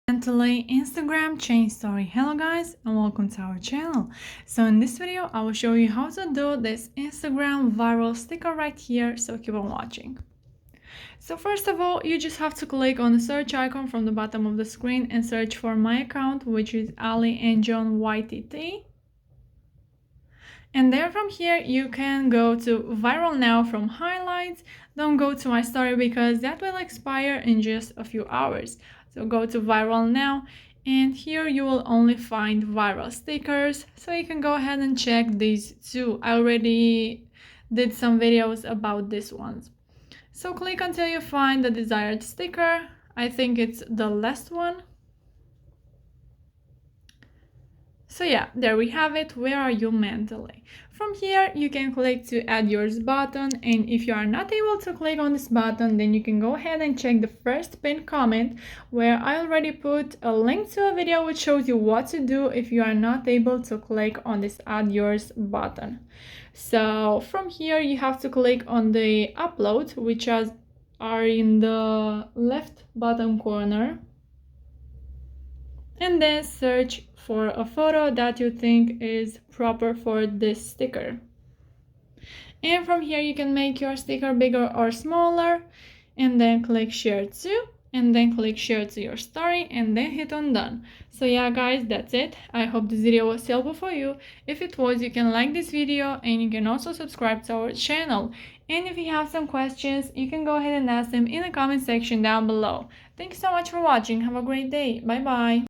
Mentally Instagram change story. Hello guys and welcome to our channel. So in this video I will show you how to do this Instagram viral sticker right here, so keep on watching. So first of all, you just have to click on the search icon from the bottom of the screen and search for my account, which is Ali and John YTT. And then from here you can go to viral now from highlights. Don't go to my story because that will expire in just a few hours. So go to viral now, and here you will only find viral stickers, so you can go ahead and check these two. I already did some videos about these ones. So click until you find the desired sticker. I think it's the last one. So yeah, there we have it. Where are you mentally? From here you can click to add yours button, and if you are not able to click on this button, then you can go ahead and check the first pinned comment, where I already put a link to a video which shows you what to do if you are not able to click on this add yours button. So from here you have to click on the upload, which are in the left bottom corner, and then search for a photo that you think is proper for this sticker. And from here you can make your sticker bigger or smaller, and then click share to, and then click share to your story, and then hit on done. So yeah guys, that's it. I hope this video was helpful for you. If it was, you can like this video, and you can also subscribe to our channel. And if you have some questions, you can go ahead and ask them in the comment section down below. Thank you so much for watching. Have a great day. Bye bye.